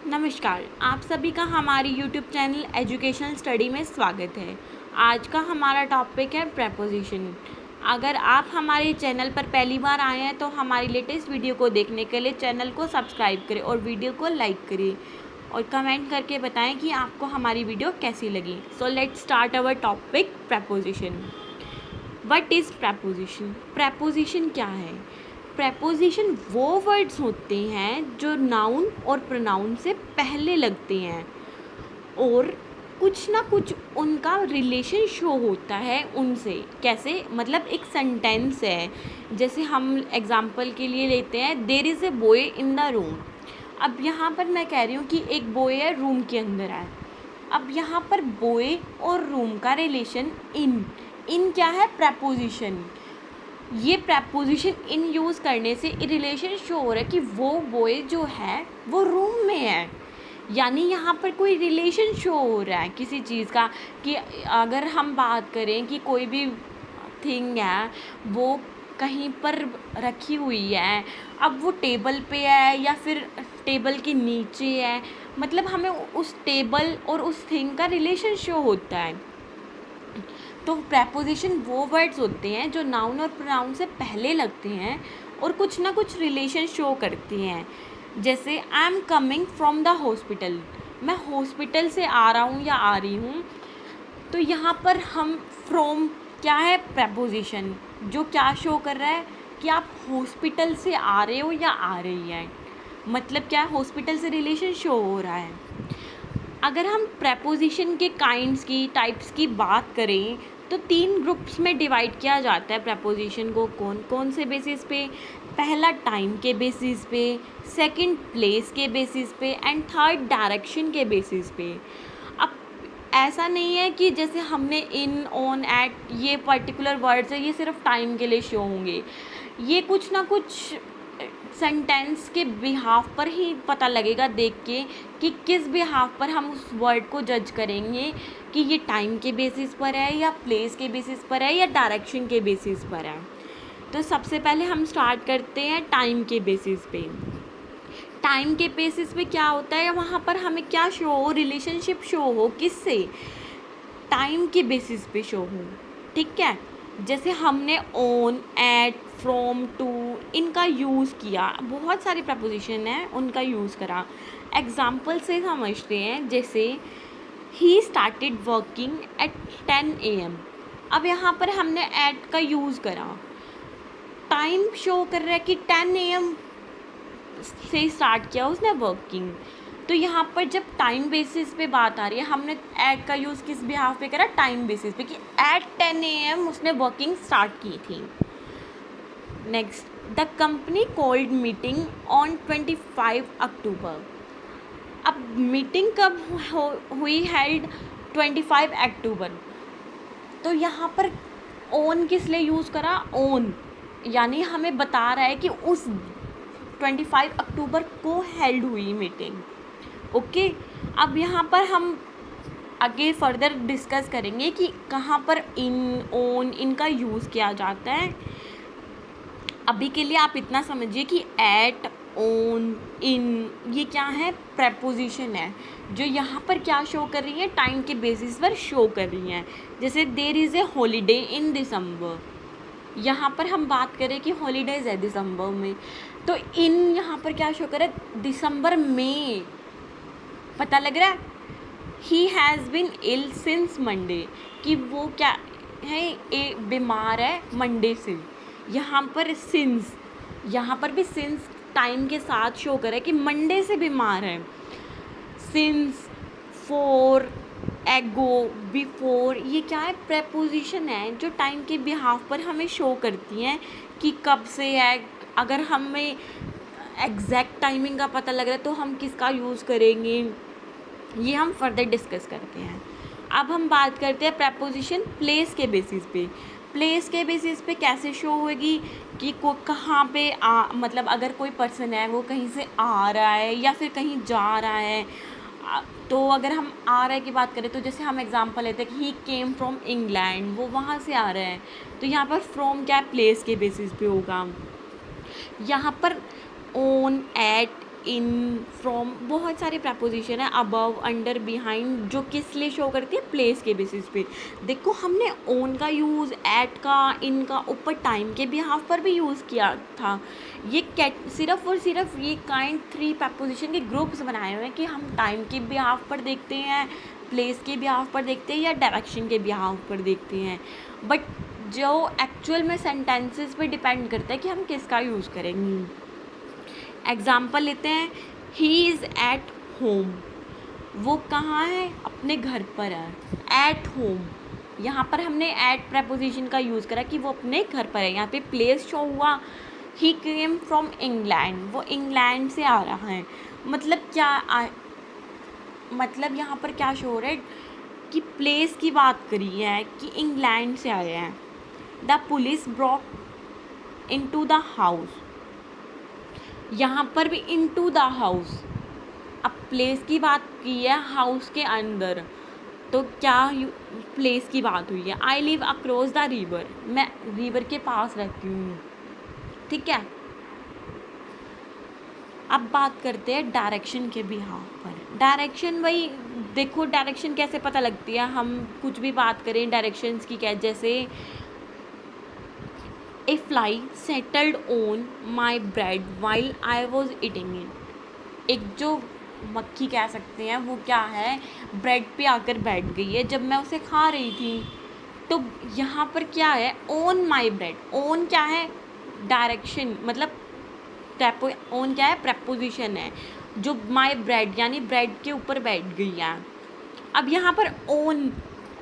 नमस्कार, आप सभी का हमारी यूट्यूब चैनल एजुकेशनल स्टडी में स्वागत है। आज का हमारा टॉपिक है प्रेपोजिशन। अगर आप हमारे चैनल पर पहली बार आए हैं तो हमारी लेटेस्ट वीडियो को देखने के लिए चैनल को सब्सक्राइब करें और वीडियो को लाइक करें और कमेंट करके बताएं कि आपको हमारी वीडियो कैसी लगी। So let's start our topic preposition. What is preposition? Preposition क्या है? प्रेपोजिशन वो वर्ड्स होते हैं जो नाउन और प्रोनाउन से पहले लगते हैं और कुछ ना कुछ उनका रिलेशन शो होता है उनसे। कैसे? मतलब एक सेंटेंस है, जैसे हम एग्जांपल के लिए लेते हैं, there is a boy in the room. अब यहाँ पर मैं कह रही हूँ कि एक बॉय है, रूम के अंदर है। अब यहाँ पर बॉय और रूम का रिलेशन इन क्या है? प्रेपोजिशन। ये प्रेपोजिशन इन यूज़ करने से रिलेशन शो हो रहा है कि वो बॉय जो है वो रूम में है, यानी यहाँ पर कोई रिलेशन शो हो रहा है किसी चीज़ का। कि अगर हम बात करें कि कोई भी थिंग है वो कहीं पर रखी हुई है, अब वो टेबल पे है या फिर टेबल के नीचे है, मतलब हमें उस टेबल और उस थिंग का रिलेशन शो होता है। तो प्रेपोजिशन वो वर्ड्स होते हैं जो नाउन और प्रोनाउन से पहले लगते हैं और कुछ ना कुछ रिलेशन शो करते हैं। जैसे I am coming from the hospital, मैं हॉस्पिटल से आ रहा हूँ या आ रही हूँ। तो यहाँ पर हम फ्रॉम क्या है? प्रेपोजिशन, जो क्या शो कर रहा है कि आप हॉस्पिटल से आ रहे हो या आ रही हैं। मतलब क्या है? हॉस्पिटल से रिलेशन शो हो रहा है। अगर हम प्रेपोजिशन के काइंड्स की, टाइप्स की बात करें तो 3 ग्रुप्स में डिवाइड किया जाता है प्रेपोजिशन को। कौन कौन से बेसिस पे? पहला टाइम के बेसिस पे, सेकंड प्लेस के बेसिस पे एंड थर्ड डायरेक्शन के बेसिस पे। अब ऐसा नहीं है कि जैसे हमने इन, ऑन, एट, ये पर्टिकुलर वर्ड्स है ये सिर्फ टाइम के लिए शो होंगे। ये कुछ ना कुछ सेंटेंस के बिहाफ पर ही पता लगेगा देख के कि किस बिहाफ पर हम उस वर्ड को जज करेंगे कि ये टाइम के बेसिस पर है या प्लेस के बेसिस पर है या डायरेक्शन के बेसिस पर है। तो सबसे पहले हम स्टार्ट करते हैं टाइम के बेसिस पे। टाइम के बेसिस पे क्या होता है? वहाँ पर हमें क्या शो हो? रिलेशनशिप शो हो। किससे? टाइम के बेसिस पे शो हो। ठीक है, जैसे हमने ऑन, एट, फ्रॉम, टू इनका यूज़ किया, बहुत सारे प्रपोजिशन हैं उनका यूज़ करा। एग्जाम्पल से समझते हैं, जैसे he started working at 10 AM। अब यहाँ पर हमने एट का यूज़ करा, टाइम शो कर रहा है कि 10 AM से स्टार्ट किया उसने वर्किंग। तो यहाँ पर जब टाइम बेसिस पे बात आ रही है, हमने एट का यूज़ किस बिहाफ पे करा? टाइम बेसिस पे, कि एट 10 AM उसने वर्किंग स्टार्ट की थी। Next, the company called meeting on 25 अक्टूबर। अब मीटिंग कब हुई? हेल्ड 25 अक्टूबर। तो यहाँ पर ऑन किस लिए यूज़ करा? ऑन, यानी हमें बता रहा है कि उस 25 अक्टूबर को हेल्ड हुई मीटिंग। ओके, अब यहाँ पर हम आगे फर्दर डिस्कस करेंगे कि कहाँ पर इन, ऑन इनका यूज़ किया जाता है। अभी के लिए आप इतना समझिए कि एट, ऑन, इन ये क्या है? प्रेपोजिशन है जो यहाँ पर क्या शो कर रही है? टाइम के बेसिस पर शो कर रही हैं। जैसे देयर इज़ ए हॉलीडे इन दिसंबर, यहाँ पर हम बात करें कि हॉलीडेज़ है दिसंबर में, तो इन यहाँ पर क्या शो कर रहा है? दिसंबर में। पता लग रहा है? He has been ill since Monday, कि वो क्या है? बीमार है मंडे से। यहाँ पर सिंस, यहाँ पर भी सिंस टाइम के साथ शो करे कि मंडे से बीमार है। सिंस, फॉर, एगो, बिफोर ये क्या है? प्रेपोजिशन है जो टाइम के बिहाफ पर हमें शो करती हैं कि कब से है। अगर हमें एग्जैक्ट टाइमिंग का पता लग रहा है तो हम किसका यूज़ करेंगे, ये हम फर्दर डिस्कस करते हैं। अब हम बात करते हैं प्रेपोजिशन प्लेस के बेसिस पे। प्लेस के बेसिस पे कैसे शो होगी कि कहाँ पे मतलब अगर कोई पर्सन है वो कहीं से आ रहा है या फिर कहीं जा रहा है। तो अगर हम आ रहा है की बात करें तो जैसे हम एग्जांपल लेते हैं कि ही केम फ्रॉम इंग्लैंड, वो वहाँ से आ रहा है, तो यहाँ पर फ्रॉम क्या है? प्लेस के बेसिस पे होगा। यहाँ पर ऑन, एट इन, फ्रॉम, बहुत सारे प्रपोजिशन है, अबव, अंडर, बिहाइंड, जो किस लिए शो करती है, प्लेस के बेसिस पे। देखो हमने ओन का यूज़, एट का, इन का ऊपर टाइम के बिहाफ पर भी यूज़ किया था। ये सिर्फ और सिर्फ ये काइंड 3 प्रपोजिशन के ग्रुप्स बनाए हुए हैं कि हम टाइम के बिहाफ पर देखते हैं, प्लेस के बिहाफ पर देखते हैं या डायरेक्शन के बिहाफ पर देखते हैं। बट जो एक्चुअल में सेंटेंसेस पे डिपेंड करता है कि हम किसका यूज़ करेंगे। एग्ज़ाम्पल लेते हैं, ही इज़ एट होम, वो कहाँ है, अपने घर पर है। एट होम, यहाँ पर हमने एट प्रपोजिशन का यूज़ करा कि वो अपने घर पर है। यहाँ पे प्लेस शो हुआ, ही केम फ्रॉम इंग्लैंड, वो इंग्लैंड से आ रहा है। मतलब क्या मतलब यहाँ पर क्या शो हो रहा है कि प्लेस की बात करी है कि इंग्लैंड से आया है। The police Brock into the house, यहाँ पर भी इनटू द हाउस। अब प्लेस की बात की है हाउस के अंदर, तो क्या प्लेस की बात हुई है। I live across the river, मैं रिवर के पास रहती हूँ। ठीक है, अब बात करते हैं डायरेक्शन के बिहाफ पर। डायरेक्शन, वही देखो डायरेक्शन कैसे पता लगती है, हम कुछ भी बात करें डायरेक्शंस की, क्या जैसे a fly settled on my bread while I was eating it. एक जो मक्खी कह सकते हैं वो क्या है, ब्रेड पे आकर बैठ गई है जब मैं उसे खा रही थी। तो यहाँ पर क्या है, ऑन माई ब्रेड, ऑन क्या है, डायरेक्शन, मतलब ऑन क्या है, प्रपोजिशन है, जो माई ब्रेड यानी ब्रेड के ऊपर बैठ गई है। अब यहाँ पर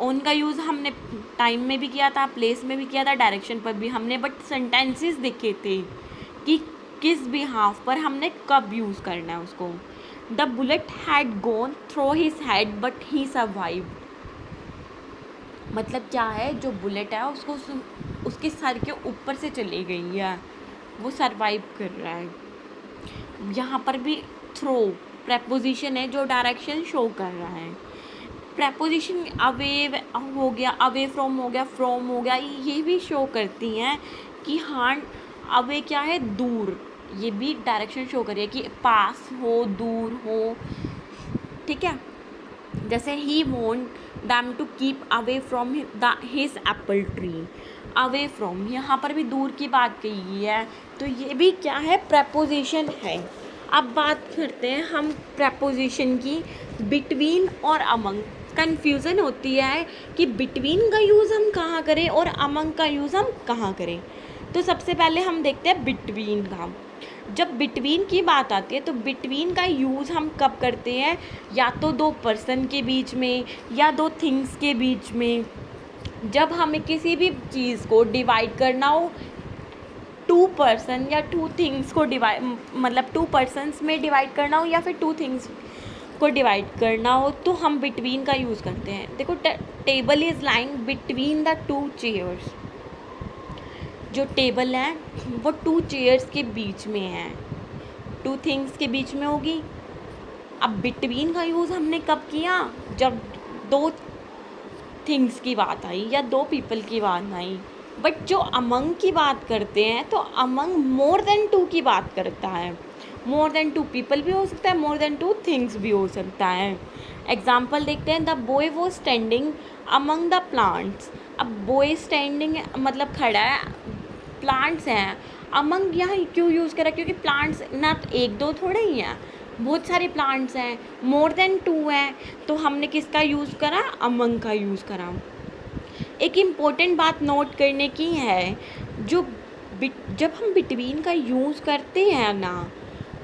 ओन का यूज़ हमने टाइम में भी किया था, प्लेस में भी किया था, डायरेक्शन पर भी हमने, बट सेंटेंसेस देखे थे कि किस बिहाफ पर हमने कब यूज़ करना है उसको। The bullet had gone through his head but he survived, मतलब क्या है, जो बुलेट है उसको उसके सर के ऊपर से चली गई है, वो सर्वाइव कर रहा है। यहाँ पर भी थ्रो प्रपोजिशन है जो डायरेक्शन शो कर रहा है। प्रपोजिशन अवे हो गया, अवे फ्रॉम हो गया, फ्रॉम हो गया, ये भी शो करती हैं कि हाँ अवे क्या है, दूर, ये भी डायरेक्शन शो कर रही है कि पास हो, दूर हो। ठीक है, जैसे ही want them to keep away from his apple tree, away from, यहाँ पर भी दूर की बात कही गई है, तो ये भी क्या है, प्रपोजिशन है। अब बात करते हैं हम प्रपोजिशन की बिटवीन और अमंग। कन्फ्यूज़न होती है कि बिटवीन का यूज़ हम कहाँ करें और अमंग का यूज़ हम कहाँ करें। तो सबसे पहले हम देखते हैं बिटवीन का। जब बिटवीन की बात आती है तो बिटवीन का यूज़ हम कब करते हैं, या तो 2 पर्सन के बीच में या 2 थिंग्स के बीच में। जब हमें किसी भी चीज़ को डिवाइड करना हो 2 पर्सन या 2 थिंग्स को डिवाइड, मतलब 2 पर्सन्स में डिवाइड करना हो या फिर 2 थिंग्स को डिवाइड करना हो, तो हम बिटवीन का यूज़ करते हैं। देखो table is lying between the 2 chairs, जो टेबल है वो 2 चेयर्स के बीच में है, 2 थिंग्स के बीच में होगी। अब बिटवीन का यूज़ हमने कब किया, जब 2 थिंग्स की बात आई या 2 पीपल की बात आई। बट जो अमंग की बात करते हैं तो अमंग मोर देन 2 की बात करता है। मोर देन 2 पीपल भी हो सकता है, मोर देन 2 थिंग्स भी हो सकता है। एग्जाम्पल देखते हैं, the boy was standing among the plants. अब बॉय स्टैंडिंग मतलब खड़ा है, प्लांट्स हैं, अमंग यहाँ क्यों यूज़ करा, क्योंकि प्लांट्स ना तो 1-2 थोड़े ही हैं, बहुत सारे प्लांट्स हैं, मोर देन 2 हैं, तो हमने किसका यूज़ करा, अमंग का यूज़ करा। एक इम्पोर्टेंट बात नोट करने की है, जब हम बिटवीन का यूज़ करते हैं ना,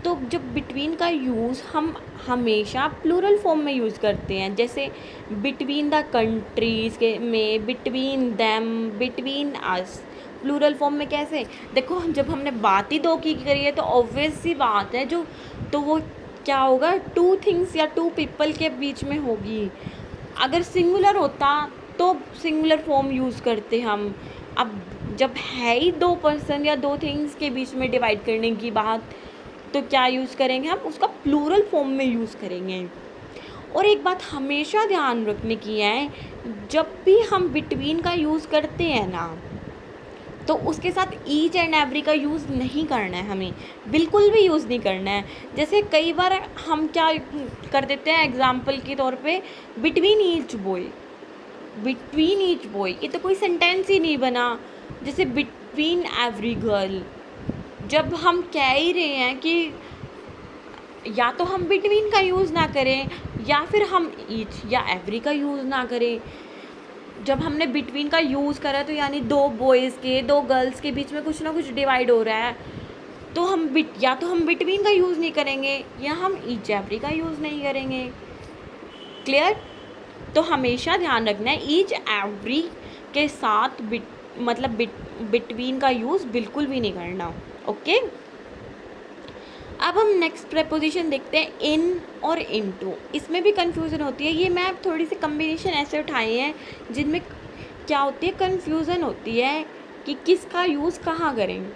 तो जब बिटवीन का यूज़ हम हमेशा प्लूरल फॉर्म में यूज़ करते हैं। जैसे बिटवीन द कंट्रीज़ के में, between them, between us, plural form में कैसे। देखो जब हमने बात ही 2 की करी है तो ऑब्वियस सी बात है, जो तो वो क्या होगा, 2 थिंग्स या 2 पीपल के बीच में होगी। अगर सिंगुलर होता तो सिंगुलर फॉर्म यूज़ करते हम। अब जब है ही 2 पर्सन या 2 थिंग्स के बीच में डिवाइड करने की बात, तो क्या यूज़ करेंगे हम, उसका प्लूरल फॉर्म में यूज़ करेंगे। और एक बात हमेशा ध्यान रखने की है, जब भी हम बिटवीन का यूज़ करते हैं ना, तो उसके साथ ईच एंड एवरी का यूज़ नहीं करना है, हमें बिल्कुल भी यूज़ नहीं करना है। जैसे कई बार हम क्या कर देते हैं, एग्जाम्पल के तौर पे between each boy, between each boy, ये तो कोई सेंटेंस ही नहीं बना। जैसे बिटवीन एवरी गर्ल, जब हम कह ही रहे हैं कि या तो हम बिटवीन का यूज़ ना करें या फिर हम ईच या एवरी का यूज़ ना करें। जब हमने बिटवीन का यूज़ करा तो यानी दो बॉयज़ के, दो गर्ल्स के बीच में कुछ ना कुछ डिवाइड हो रहा है, तो हम या तो हम बिटवीन का यूज़ नहीं करेंगे या हम ईच एवरी का यूज़ नहीं करेंगे। क्लियर? तो हमेशा ध्यान रखना है ईच एवरी के साथ बिटवीन का यूज़ बिल्कुल भी नहीं करना। ओके, अब हम नेक्स्ट प्रेपोजिशन देखते हैं, इन और इनटू। इसमें भी कन्फ्यूज़न होती है। ये मैं थोड़ी सी कम्बिनेशन ऐसे उठाए हैं जिनमें क्या होती है, कन्फ्यूज़न होती है कि किसका यूज़ कहाँ करें।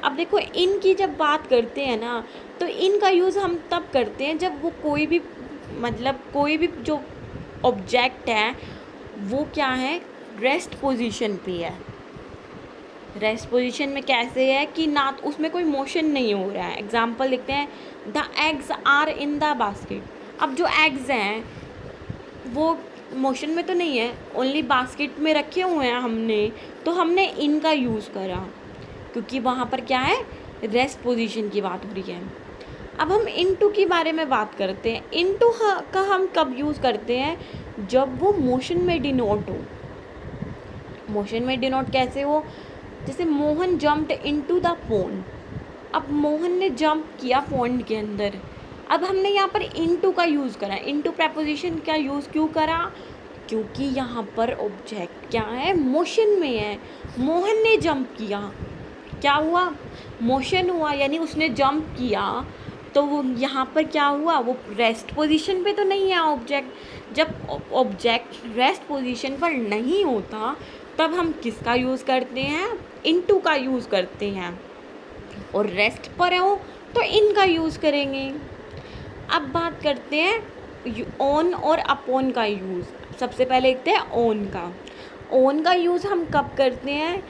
अब देखो, इन की जब बात करते हैं ना, तो इन का यूज़ हम तब करते हैं जब वो कोई भी जो ऑब्जेक्ट है वो क्या है, रेस्ट पोजीशन पे है। रेस्ट पोजीशन में कैसे है कि ना उसमें कोई मोशन नहीं हो रहा है। एग्जाम्पल देखते हैं, the eggs are in the basket. अब जो एग्स हैं वो मोशन में तो नहीं है, ओनली बास्केट में रखे हुए हैं हमने, तो हमने इन का यूज़ करा क्योंकि वहाँ पर क्या है, रेस्ट पोजीशन की बात हो रही है। अब हम इनटू के बारे में बात करते हैं। इनटू का हम कब यूज़ करते हैं, जब वो मोशन में डिनोट हो। मोशन में डिनोट कैसे हो, जैसे Mohan jumped into the pond. अब मोहन ने जंप किया पोंड के अंदर। अब हमने यहाँ पर इनटू का यूज़ करा। इनटू प्रेपोजिशन का यूज़ क्यों करा, क्योंकि यहाँ पर ऑब्जेक्ट क्या है, मोशन में है। मोहन ने जंप किया, क्या हुआ, मोशन हुआ, यानी उसने जंप किया, तो वो यहाँ पर क्या हुआ, वो रेस्ट पोजीशन पे तो नहीं है ऑब्जेक्ट। जब ऑब्जेक्ट रेस्ट पोजीशन पर नहीं होता तब हम किसका यूज़ करते हैं, इनटू का यूज़ करते हैं, और रेस्ट पर हो तो इन का यूज़ करेंगे। अब बात करते हैं ऑन और अपॉन का यूज़। सबसे पहले देखते हैं ऑन का। ऑन का यूज़ हम कब करते हैं,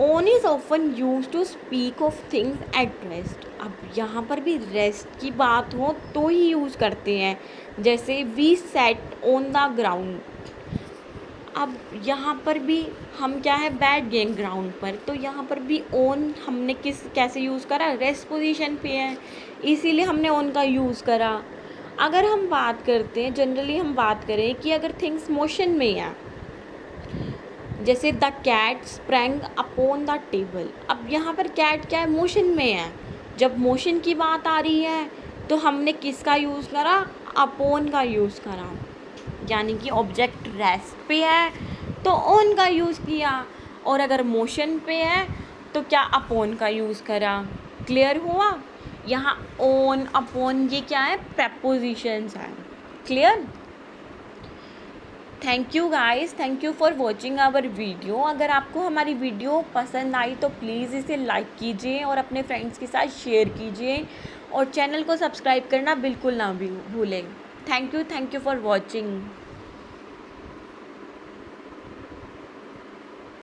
on is often use to speak of things at rest. अब यहाँ पर भी रेस्ट की बात हो तो ही यूज़ करते हैं। जैसे we set on the ground. अब यहाँ पर भी हम क्या है, बैठ गए ग्राउंड पर, तो यहाँ पर भी ऑन हमने कैसे यूज़ करा, रेस्ट पोजीशन पे है, इसीलिए हमने ऑन का यूज़ करा। अगर हम बात करते हैं, जनरली हम बात करें कि अगर थिंग्स मोशन में है, जैसे the cat sprang upon the table. अब यहाँ पर कैट क्या है, मोशन में है। जब मोशन की बात आ रही है तो हमने किसका यूज़ करा, अपॉन का यूज़ करा, यानी कि ऑब्जेक्ट रेस्ट पे है तो ऑन का यूज़ किया, और अगर मोशन पे है तो क्या, अपॉन का यूज़ करा। क्लियर हुआ? यहाँ ऑन अपॉन ये क्या है, प्रेपोजिशंस हैं। Clear? Thank you guys, thank you for watching our video. अगर आपको हमारी वीडियो पसंद आई तो प्लीज़ इसे लाइक कीजिए और अपने फ्रेंड्स के साथ शेयर कीजिए, और चैनल को सब्सक्राइब करना बिल्कुल ना भी भूलें। Thank you for watching.